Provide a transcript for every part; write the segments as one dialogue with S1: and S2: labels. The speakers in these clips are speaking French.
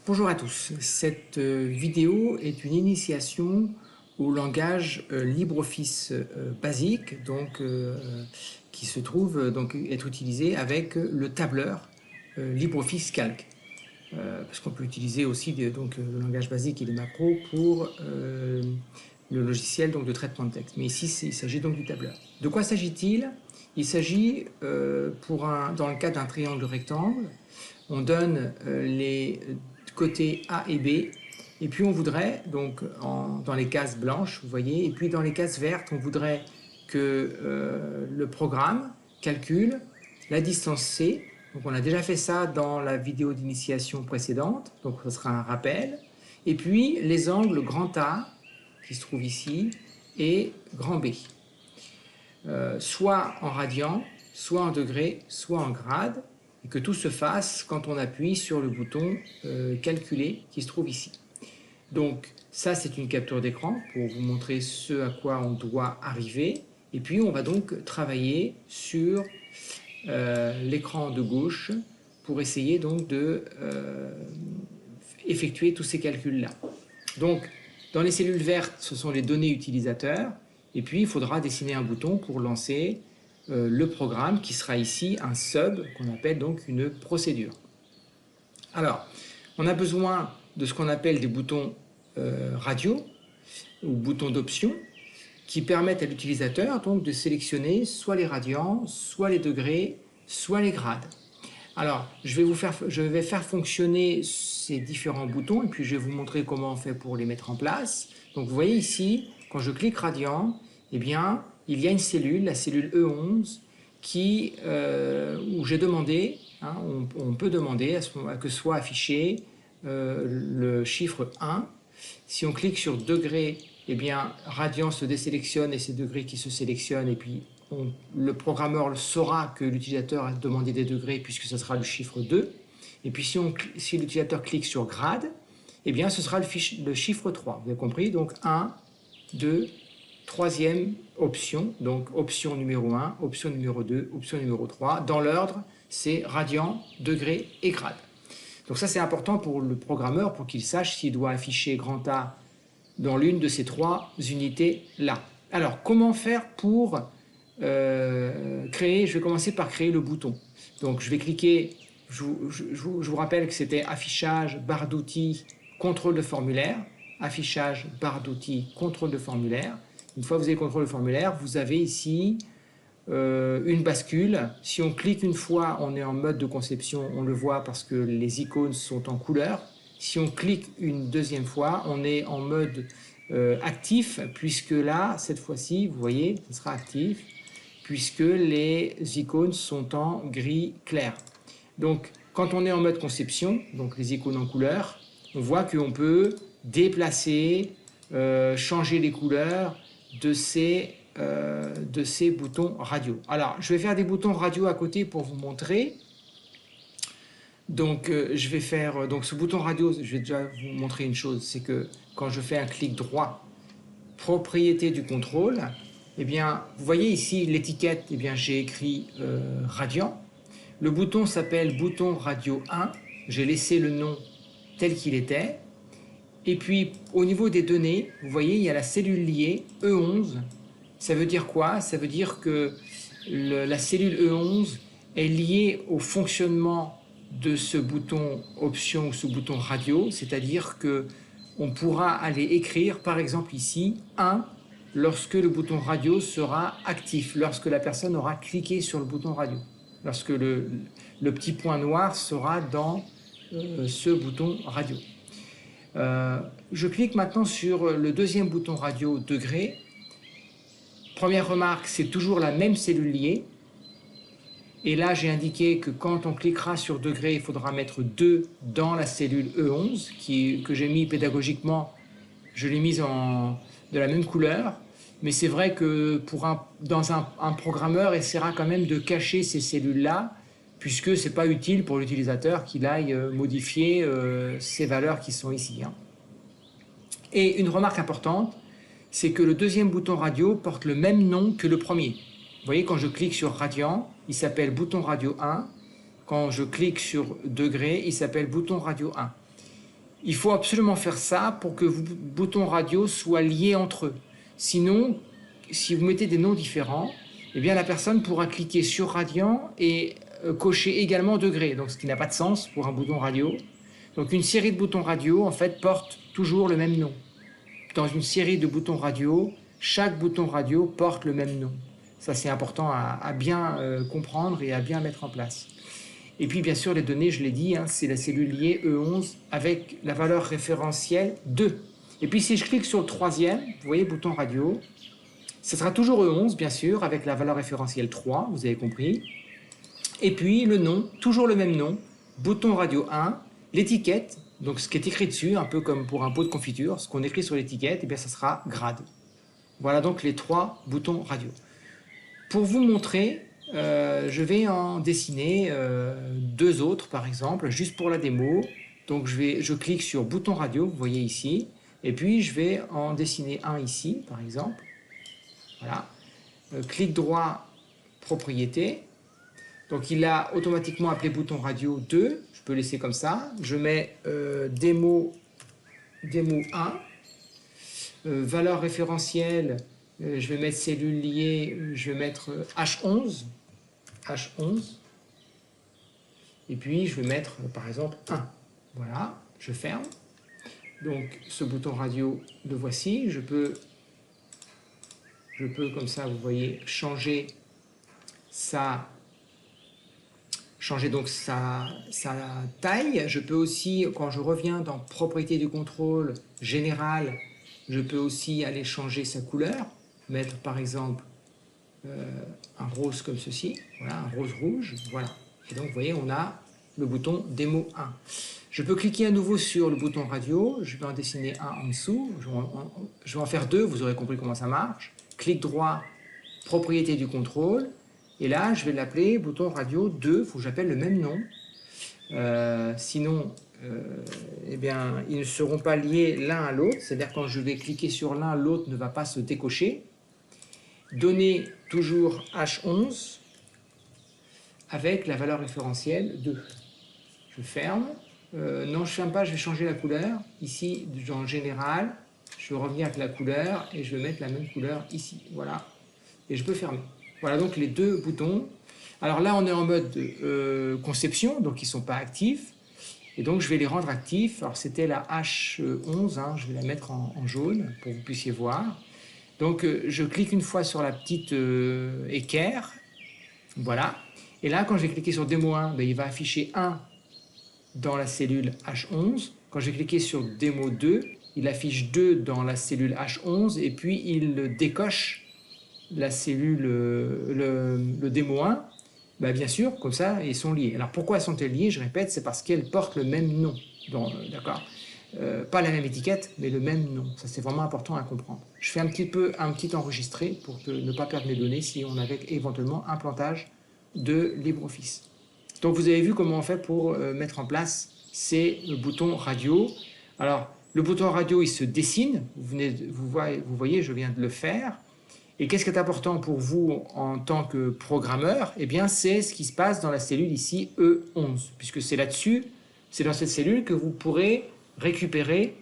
S1: Bonjour à tous, cette vidéo est une initiation au langage LibreOffice basique, qui se trouve être utilisé avec le tableur LibreOffice Calc. Parce qu'on peut utiliser aussi le langage basique et les macros pour le logiciel de traitement de texte. Mais ici, il s'agit donc du tableur. De quoi s'agit-il? Il s'agit, dans le cas d'un triangle rectangle, on donne les côtés A et B, et puis on voudrait, dans les cases blanches, vous voyez, et puis dans les cases vertes, on voudrait que le programme calcule la distance C. Donc on a déjà fait ça dans la vidéo d'initiation précédente, donc ce sera un rappel. Et puis les angles grand A, qui se trouvent ici, et grand B. Soit en radians, soit en degrés, soit en grades, et que tout se fasse quand on appuie sur le bouton calculer qui se trouve ici. Donc ça, c'est une capture d'écran pour vous montrer ce à quoi on doit arriver. Et puis on va donc travailler sur l'écran de gauche pour essayer donc de effectuer tous ces calculs-là. Donc dans les cellules vertes, ce sont les données utilisateurs. Et puis il faudra dessiner un bouton pour lancer le programme qui sera ici un sub qu'on appelle donc une procédure. Alors, on a besoin de ce qu'on appelle des boutons radio ou boutons d'option qui permettent à l'utilisateur donc de sélectionner soit les radians, soit les degrés, soit les grades. Alors, je vais faire fonctionner ces différents boutons et puis je vais vous montrer comment on fait pour les mettre en place. Donc, vous voyez ici, quand je clique radian, eh bien, il y a une cellule, la cellule E11, où j'ai demandé, on peut demander à que soit affiché le chiffre 1. Si on clique sur degré, eh bien, radian se désélectionne et c'est degrés qui se sélectionnent, et puis le programmeur saura que l'utilisateur a demandé des degrés puisque ce sera le chiffre 2. Et puis si l'utilisateur clique sur grade, eh bien, ce sera le chiffre 3. Vous avez compris? Donc 1, 2, troisième option, donc option numéro 1, option numéro 2, option numéro 3. Dans l'ordre, c'est radian, degré et grade. Donc ça, c'est important pour le programmeur pour qu'il sache s'il doit afficher grand A dans l'une de ces trois unités-là. Alors, comment faire pour créer? Je vais commencer par créer le bouton. Donc, je vais cliquer, je vous rappelle que c'était affichage, barre d'outils, contrôle de formulaire. Affichage, barre d'outils, contrôle de formulaire. Une fois que vous avez contrôle de formulaire, vous avez ici une bascule. Si on clique une fois, on est en mode de conception, on le voit parce que les icônes sont en couleur. Si on clique une deuxième fois, on est en mode actif, puisque là, cette fois-ci, vous voyez, ce sera actif, puisque les icônes sont en gris clair. Donc, quand on est en mode conception, donc les icônes en couleur, on voit qu'on peut déplacer, changer les couleurs de ces boutons radio. Alors, je vais faire des boutons radio à côté pour vous montrer. Donc, je vais faire ce bouton radio. Je vais déjà vous montrer une chose, c'est que quand je fais un clic droit, propriété du contrôle, eh bien, vous voyez ici l'étiquette. Eh bien, j'ai écrit radian. Le bouton s'appelle bouton radio 1. J'ai laissé le nom tel qu'il était. Et puis, au niveau des données, vous voyez, il y a la cellule liée, E11. Ça veut dire quoi? Ça veut dire que la cellule E11 est liée au fonctionnement de ce bouton option ou ce bouton radio, c'est-à-dire qu'on pourra aller écrire, par exemple ici, 1 lorsque le bouton radio sera actif, lorsque la personne aura cliqué sur le bouton radio, lorsque le petit point noir sera dans ce bouton radio. Je clique maintenant sur le deuxième bouton radio degré. Première remarque, c'est toujours la même cellule liée. Et là, j'ai indiqué que quand on cliquera sur degré, il faudra mettre 2 dans la cellule E11, que j'ai mis pédagogiquement, je l'ai mise de la même couleur. Mais c'est vrai que un programmeur essaiera quand même de cacher ces cellules-là, puisque ce n'est pas utile pour l'utilisateur qu'il aille modifier ces valeurs qui sont ici. Et une remarque importante, c'est que le deuxième bouton radio porte le même nom que le premier. Vous voyez, quand je clique sur radian, il s'appelle bouton radio 1. Quand je clique sur degré, il s'appelle bouton radio 1. Il faut absolument faire ça pour que vos boutons radio soient liés entre eux. Sinon, si vous mettez des noms différents, eh bien la personne pourra cliquer sur Radiant et cocher également degré, donc ce qui n'a pas de sens pour un bouton radio. Donc une série de boutons radio en fait porte toujours le même nom. Dans une série de boutons radio, chaque bouton radio porte le même nom. Ça c'est important à bien comprendre et à bien mettre en place. Et puis bien sûr les données, je l'ai dit, hein, c'est la cellule liée E11 avec la valeur référentielle 2. Et puis si je clique sur le troisième, vous voyez bouton radio, ce sera toujours E11 bien sûr avec la valeur référentielle 3, vous avez compris. Et puis le nom, toujours le même nom, bouton radio 1, l'étiquette, donc ce qui est écrit dessus, un peu comme pour un pot de confiture, ce qu'on écrit sur l'étiquette, et bien ça sera grade. Voilà donc les 3 boutons radio. Pour vous montrer, je vais en dessiner 2 autres par exemple, juste pour la démo. Donc je clique sur bouton radio, vous voyez ici, et puis je vais en dessiner un ici par exemple. Voilà. Clic droit, propriété. Donc il a automatiquement appelé bouton radio 2, je peux laisser comme ça. Je mets démo 1, valeur référentielle, je vais mettre cellule liée, je vais mettre H11, et puis je vais mettre par exemple 1. Voilà, je ferme. Donc ce bouton radio, le voici. Je peux comme ça, vous voyez, changer donc sa taille. Je peux aussi, quand je reviens dans propriété du contrôle général, je peux aussi aller changer sa couleur, mettre par exemple un rose comme ceci, voilà, un rose rouge, voilà. Et donc vous voyez, on a le bouton démo 1. Je peux cliquer à nouveau sur le bouton radio, je vais en dessiner un en dessous, je vais en faire 2, vous aurez compris comment ça marche. Clic droit, propriété du contrôle, et là je vais l'appeler bouton radio 2, il faut que j'appelle le même nom. Sinon, eh bien, ils ne seront pas liés l'un à l'autre, c'est-à-dire quand je vais cliquer sur l'un, l'autre ne va pas se décocher. Donner toujours H11 avec la valeur référentielle 2. Je ferme. Non, je ne ferme pas, je vais changer la couleur. Ici, en général, je vais revenir avec la couleur et je vais mettre la même couleur ici. Voilà. Et je peux fermer. Voilà donc les 2 boutons. Alors là, on est en mode conception, donc ils ne sont pas actifs. Et donc, je vais les rendre actifs. Alors, c'était la H11, hein, je vais la mettre en jaune pour que vous puissiez voir. Donc, je clique une fois sur la petite équerre. Voilà. Et là, quand j'ai cliqué sur démo 1, ben, il va afficher 1 dans la cellule H11. Quand j'ai cliqué sur démo 2, il affiche 2 dans la cellule H11 et puis il décoche la cellule, le démo 1. Ben, bien sûr, comme ça, ils sont liés. Alors pourquoi sont-elles liées? Je répète, c'est parce qu'elles portent le même nom. D'accord, pas la même étiquette, mais le même nom. Ça, c'est vraiment important à comprendre. Je fais un petit enregistré pour ne pas perdre mes données si on avait éventuellement un plantage de LibreOffice. Donc vous avez vu comment on fait pour mettre en place ces boutons radio. Alors le bouton radio il se dessine, vous voyez je viens de le faire. Et qu'est-ce qui est important pour vous en tant que programmeur? Eh bien c'est ce qui se passe dans la cellule ici E11, puisque c'est là-dessus, c'est dans cette cellule que vous pourrez récupérer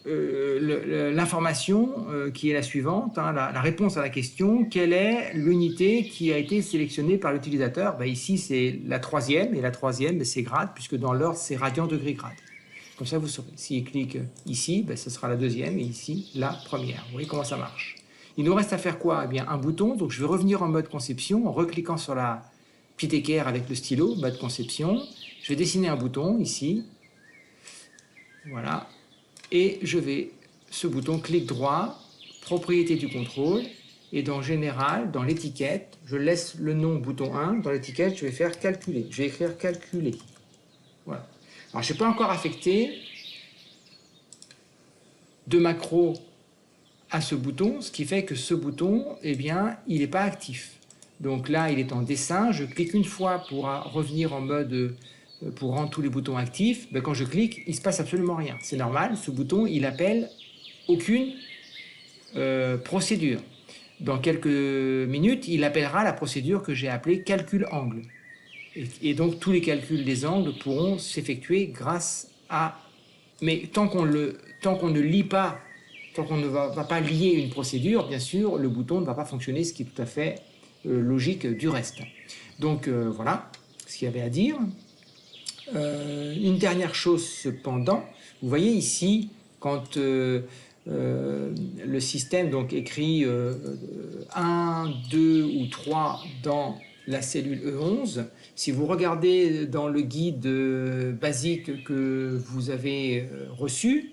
S1: l'information qui est la suivante, hein, la réponse à la question, quelle est l'unité qui a été sélectionnée par l'utilisateur? Ben ici c'est la 3e, et la 3e c'est grade, puisque dans l'ordre c'est radian degré grade. Comme ça vous saurez. S'il clique ici, ben, ce sera la 2e, et ici la 1re. Vous voyez comment ça marche. Il nous reste à faire quoi? Eh bien un bouton, donc je vais revenir en mode conception, en recliquant sur la petite équerre avec le stylo, mode conception. Je vais dessiner un bouton ici, voilà. Et je vais, ce bouton, clic droit, propriété du contrôle, et dans général, dans l'étiquette, je laisse le nom bouton 1, dans l'étiquette, je vais faire calculer. Je vais écrire calculer. Voilà. Alors, je n'ai pas encore affecté de macro à ce bouton, ce qui fait que ce bouton, eh bien, il n'est pas actif. Donc là, il est en dessin, je clique une fois pour revenir en mode... pour rendre tous les boutons actifs, ben quand je clique, il ne se passe absolument rien. C'est normal, ce bouton, il appelle aucune procédure. Dans quelques minutes, il appellera la procédure que j'ai appelée calcul angle. Et donc tous les calculs des angles pourront s'effectuer grâce à... Mais tant qu'on ne lit pas, tant qu'on ne va pas lier une procédure, bien sûr, le bouton ne va pas fonctionner, ce qui est tout à fait logique du reste. Donc voilà ce qu'il y avait à dire. Une dernière chose cependant, vous voyez ici, quand le système donc écrit 1, 2 ou 3 dans la cellule E11, si vous regardez dans le guide basique que vous avez reçu,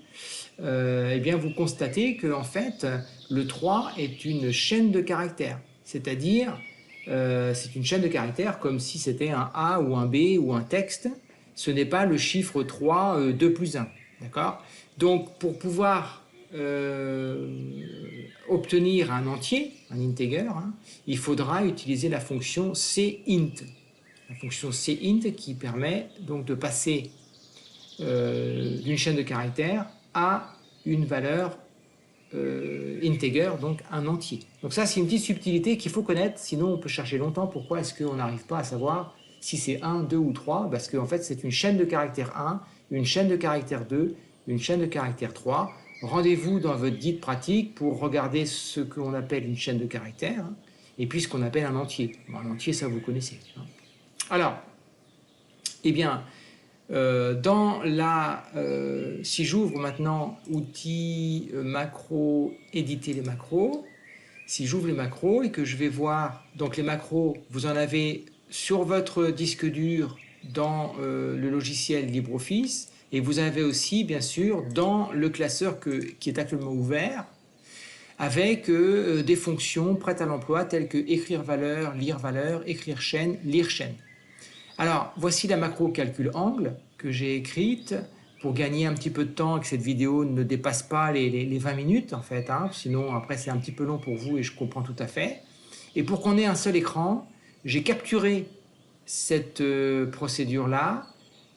S1: eh bien vous constatez que en fait, le 3 est une chaîne de caractères, c'est-à-dire c'est une chaîne de caractères comme si c'était un A ou un B ou un texte. Ce n'est pas le chiffre 3, 2 plus 1. D'accord ? Donc, pour pouvoir obtenir un entier, un integer, hein, il faudra utiliser la fonction cint. La fonction cint qui permet donc de passer d'une chaîne de caractères à une valeur integer, donc un entier. Donc ça, c'est une petite subtilité qu'il faut connaître, sinon on peut chercher longtemps pourquoi est-ce qu'on n'arrive pas à savoir si c'est 1, 2 ou 3, parce qu'en fait c'est une chaîne de caractères 1, une chaîne de caractères 2, une chaîne de caractères 3. Rendez-vous dans votre guide pratique pour regarder ce qu'on appelle une chaîne de caractères, hein, et puis ce qu'on appelle un entier. Bon, un entier, ça vous connaissez. Hein. Alors, eh bien, si j'ouvre maintenant outils macros, éditer les macros, si j'ouvre les macros et que je vais voir, donc les macros, vous en avez sur votre disque dur dans le logiciel LibreOffice, et vous avez aussi bien sûr dans le classeur qui est actuellement ouvert avec des fonctions prêtes à l'emploi telles que écrire valeur, écrire chaîne, lire chaîne. Alors voici la macro calcul angle que j'ai écrite pour gagner un petit peu de temps et que cette vidéo ne dépasse pas les 20 minutes en fait, hein, sinon après c'est un petit peu long pour vous et je comprends tout à fait. Et pour qu'on ait un seul écran, j'ai capturé cette procédure-là,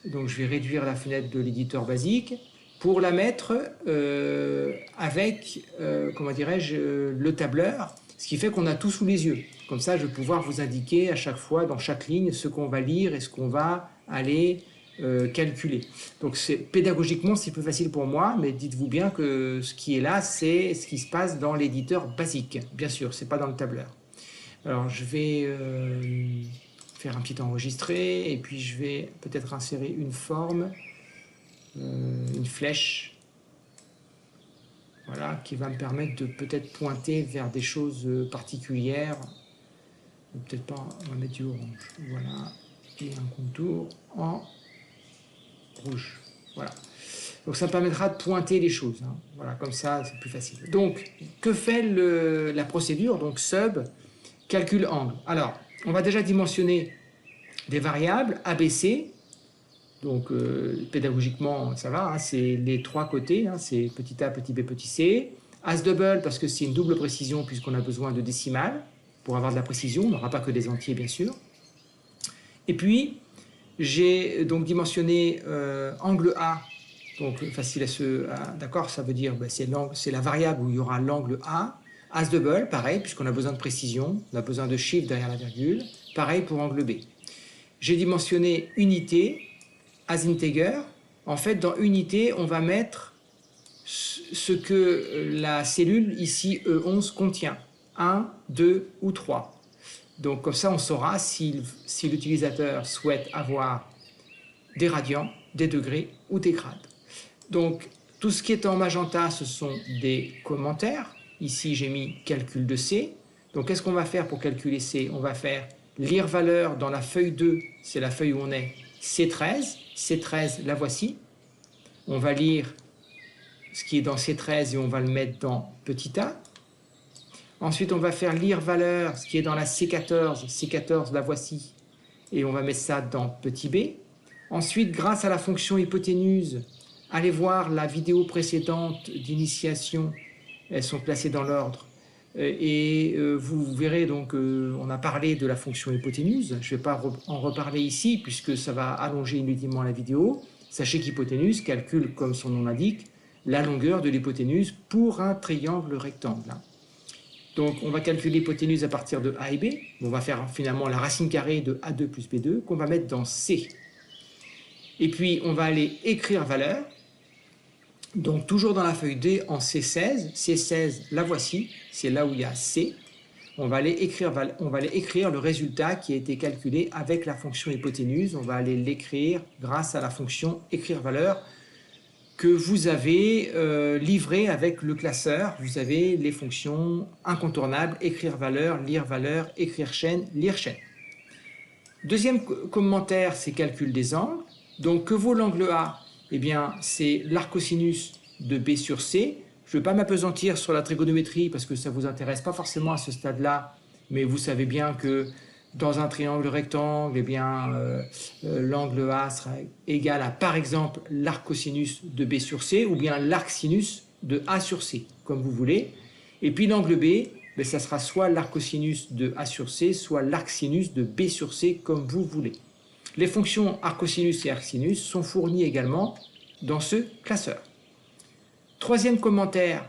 S1: donc je vais réduire la fenêtre de l'éditeur basique pour la mettre avec, comment dirais-je, le tableur, ce qui fait qu'on a tout sous les yeux. Comme ça, je vais pouvoir vous indiquer à chaque fois, dans chaque ligne, ce qu'on va lire et ce qu'on va aller calculer. Donc pédagogiquement, c'est plus facile pour moi, mais dites-vous bien que ce qui est là, c'est ce qui se passe dans l'éditeur basique. Bien sûr, ce n'est pas dans le tableur. Alors, je vais faire un petit enregistré, et puis je vais peut-être insérer une forme, une flèche, voilà, qui va me permettre de peut-être pointer vers des choses particulières. Peut-être pas, on va mettre du orange, voilà, et un contour en rouge, voilà. Donc ça me permettra de pointer les choses, hein. Voilà, comme ça c'est plus facile. Donc, que fait la procédure, donc sub, calcul angle. Alors, on va déjà dimensionner des variables ABC, donc pédagogiquement ça va, hein, c'est les trois côtés, hein, c'est petit a, petit b, petit c. As double parce que c'est une double précision puisqu'on a besoin de décimales pour avoir de la précision, on n'aura pas que des entiers bien sûr. Et puis j'ai donc dimensionné angle A, donc facile à se... D'accord, ça veut dire ben, c'est la variable où il y aura l'angle A. As double, pareil, puisqu'on a besoin de précision, on a besoin de chiffre derrière la virgule. Pareil pour angle B. J'ai dimensionné unité, as integer. En fait, dans unité, on va mettre ce que la cellule, ici, E11, contient. 1, 2 ou 3. Donc, comme ça, on saura si l'utilisateur souhaite avoir des radians, des degrés ou des grades. Donc, tout ce qui est en magenta, ce sont des commentaires. Ici, j'ai mis calcul de C. Donc, qu'est-ce qu'on va faire pour calculer C? On va faire lire valeur dans la feuille 2, c'est la feuille où on est, C13. C13, la voici. On va lire ce qui est dans C13 et on va le mettre dans petit a. Ensuite, on va faire lire valeur, ce qui est dans la C14. C14, la voici. Et on va mettre ça dans petit b. Ensuite, grâce à la fonction hypoténuse, allez voir la vidéo précédente d'initiation. Elles sont placées dans l'ordre. Et vous verrez donc, on a parlé de la fonction hypoténuse. Je ne vais pas en reparler ici puisque ça va allonger inutilement la vidéo. Sachez qu'hypoténuse calcule, comme son nom l'indique, la longueur de l'hypoténuse pour un triangle rectangle. Donc, on va calculer l'hypoténuse à partir de A et B. On va faire finalement la racine carrée de A2 plus B2 qu'on va mettre dans C. Et puis, on va aller écrire valeur. Donc, toujours dans la feuille D en C16. C16, la voici. C'est là où il y a C. On va aller écrire le résultat qui a été calculé avec la fonction hypoténuse. On va aller l'écrire grâce à la fonction écrire valeur que vous avez livrée avec le classeur. Vous avez les fonctions incontournables, écrire valeur, écrire chaîne, lire chaîne. Deuxième commentaire, c'est calcul des angles. Donc, que vaut l'angle A? Eh bien, c'est l'arcosinus de B sur C. Je ne vais pas m'appesantir sur la trigonométrie parce que ça ne vous intéresse pas forcément à ce stade-là, mais vous savez bien que dans un triangle rectangle, eh bien, l'angle A sera égal à, par exemple, l'arcosinus de B sur C ou bien l'arcsinus de A sur C, comme vous voulez. Et puis l'angle B, ben, ça sera soit l'arcosinus de A sur C, soit l'arcsinus de B sur C, comme vous voulez. Les fonctions arcosinus et arcsinus sont fournies également dans ce classeur. Troisième commentaire,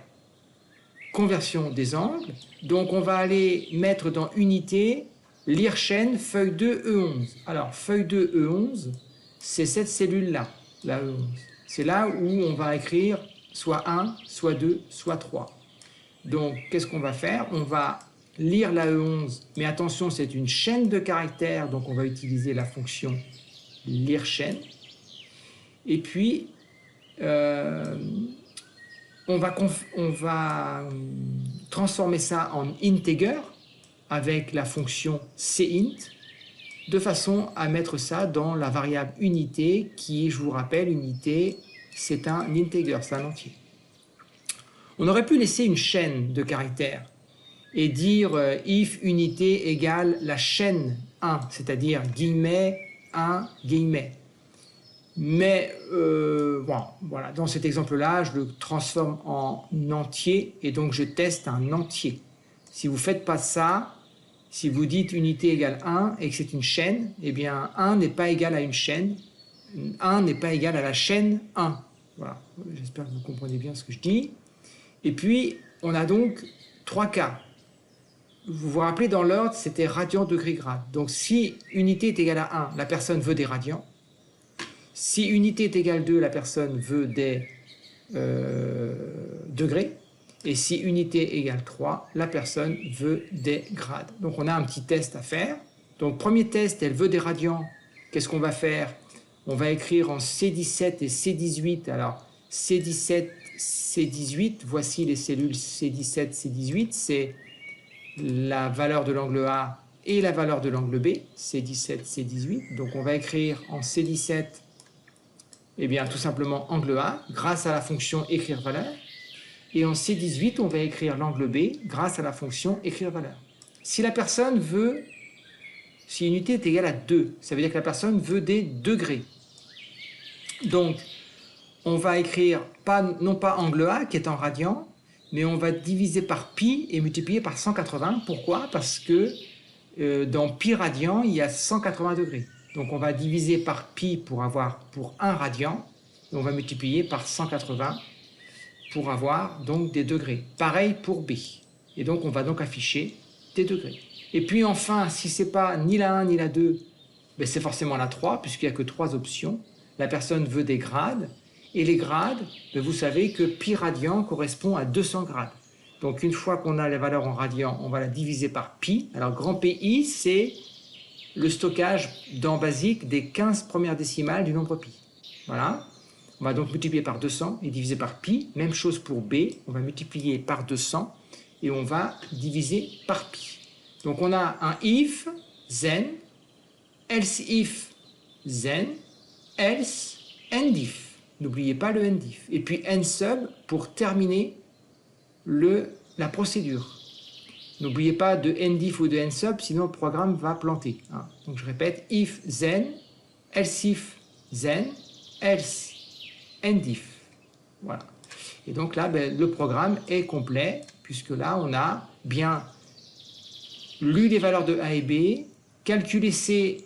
S1: conversion des angles. Donc on va aller mettre dans unité, lire chaîne, feuille 2, E11. Alors feuille 2, E11, c'est cette cellule-là, la E11. C'est là où on va écrire soit 1, soit 2, soit 3. Donc qu'est-ce qu'on va faire? On va lire la E11, mais attention, c'est une chaîne de caractères, donc on va utiliser la fonction lire chaîne. Et puis, on va transformer ça en integer avec la fonction cint, de façon à mettre ça dans la variable unité qui, je vous rappelle, unité, c'est un integer, c'est un entier. On aurait pu laisser une chaîne de caractères et dire if unité égale la chaîne 1, c'est-à-dire guillemets 1, guillemets. Mais bon, voilà, dans cet exemple-là, je le transforme en entier et donc je teste un entier. Si vous ne faites pas ça, si vous dites unité égale 1 et que c'est une chaîne, eh bien 1 n'est pas égal à une chaîne, 1 n'est pas égal à la chaîne 1. Voilà, j'espère que vous comprenez bien ce que je dis. Et puis, on a donc 3 cas. Vous vous rappelez, dans l'ordre, c'était radian, degré, grade. Donc, si unité est égale à 1, la personne veut des radians. Si unité est égale à 2, la personne veut des degrés. Et si unité égale 3, la personne veut des grades. Donc, on a un petit test à faire. Donc, premier test, elle veut des radians. Qu'est-ce qu'on va faire? On va écrire en C17 et C18. Alors, C17, C18, voici les cellules C17, C18. C'est la valeur de l'angle A et la valeur de l'angle B, C17, C18. Donc, on va écrire en C17, eh bien, tout simplement angle A, grâce à la fonction écrire valeur. Et en C18, on va écrire l'angle B grâce à la fonction écrire valeur. Si la personne veut, si unité est égale à 2, ça veut dire que la personne veut des degrés. Donc, on va écrire non pas angle A qui est en radian, mais on va diviser par pi et multiplier par 180. Pourquoi? Parce que dans pi radian, il y a 180 degrés. Donc on va diviser par pi pour avoir pour 1 radian, et on va multiplier par 180 pour avoir donc des degrés. Pareil pour B. Et donc on va donc afficher des degrés. Et puis enfin, si ce n'est pas ni la 1 ni la 2, ben c'est forcément la 3, puisqu'il n'y a que 3 options. La personne veut des grades, et les grades, ben vous savez que pi radian correspond à 200 grades. Donc une fois qu'on a les valeurs en radian, on va la diviser par pi. Alors grand PI, c'est le stockage dans BASIC des 15 premières décimales du nombre pi. Voilà. On va donc multiplier par 200 et diviser par pi. Même chose pour B, on va multiplier par 200 et on va diviser par pi. Donc on a un if, then, else if, then, else, end if. N'oubliez pas le end if. Et puis end sub pour terminer la procédure. N'oubliez pas de end if ou de end sub, sinon le programme va planter. Hein. Donc je répète, if, then, else if, then, else, end if. Voilà. Et donc là, ben, le programme est complet, puisque là, on a bien lu les valeurs de A et B, calculé C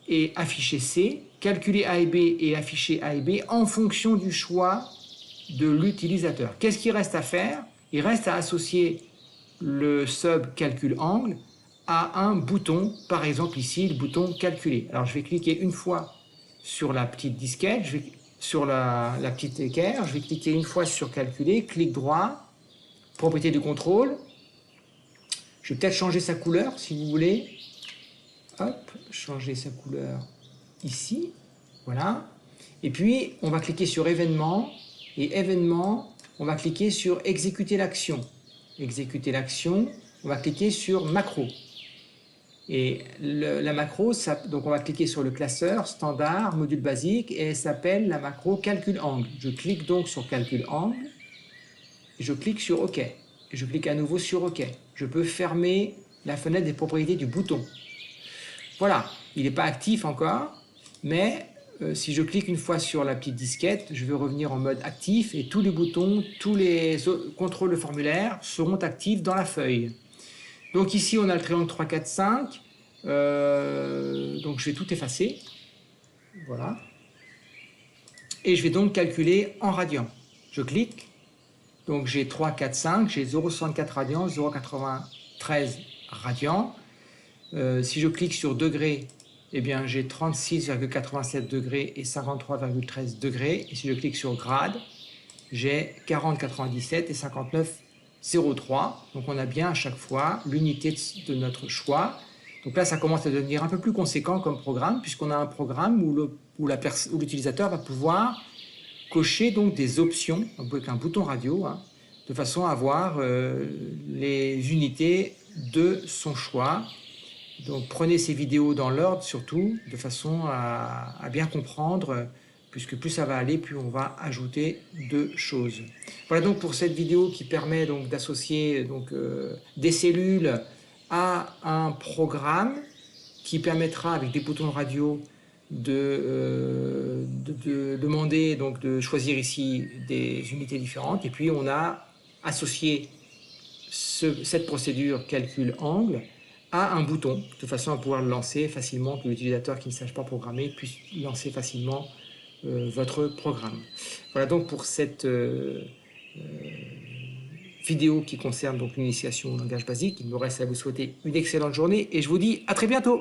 S1: et affiché C, calculer A et B et afficher A et B en fonction du choix de l'utilisateur. Qu'est-ce qu'il reste à faire? Il reste à associer le sub calcul angle a un bouton, par exemple ici le bouton calculer. Alors je vais cliquer une fois sur la petite disquette, sur la petite équerre, je vais cliquer une fois sur calculer, clic droit, propriété du contrôle. Je vais peut-être changer sa couleur si vous voulez. Hop, changer sa couleur ici, voilà. Et puis on va cliquer sur événement, et événement, on va cliquer sur exécuter l'action. Exécuter l'action, on va cliquer sur macro. Et la macro, donc on va cliquer sur le classeur, standard, module basique, et elle s'appelle la macro calcul angle. Je clique donc sur calcul angle, et je clique sur OK. Et je clique à nouveau sur OK. Je peux fermer la fenêtre des propriétés du bouton. Voilà, il n'est pas actif encore, mais si je clique une fois sur la petite disquette, je vais revenir en mode actif et tous les boutons, tous les contrôles de formulaire seront actifs dans la feuille. Donc ici, on a le triangle 3, 4, 5. Donc je vais tout effacer. Voilà. Et je vais donc calculer en radians. Je clique. Donc j'ai 3, 4, 5. J'ai 0,64 radians, 0,93 radians. Si je clique sur degrés, eh bien j'ai 36,87 degrés et 53,13 degrés. Et si je clique sur grade, j'ai 40,97 et 59,03. Donc on a bien à chaque fois l'unité de notre choix. Donc là, ça commence à devenir un peu plus conséquent comme programme, puisqu'on a un programme où l'utilisateur va pouvoir cocher donc des options, avec un bouton radio, hein, de façon à avoir les unités de son choix. Donc prenez ces vidéos dans l'ordre surtout, de façon à bien comprendre, puisque plus ça va aller, plus on va ajouter de choses. Voilà donc pour cette vidéo qui permet donc d'associer des cellules à un programme qui permettra avec des boutons de radio de demander, donc de choisir ici des unités différentes. Et puis on a associé cette procédure calcul angle à un bouton, de façon à pouvoir le lancer facilement, que l'utilisateur qui ne sache pas programmer puisse lancer facilement votre programme. Voilà donc pour cette vidéo qui concerne donc l'initiation au langage basique. Il me reste à vous souhaiter une excellente journée et je vous dis à très bientôt.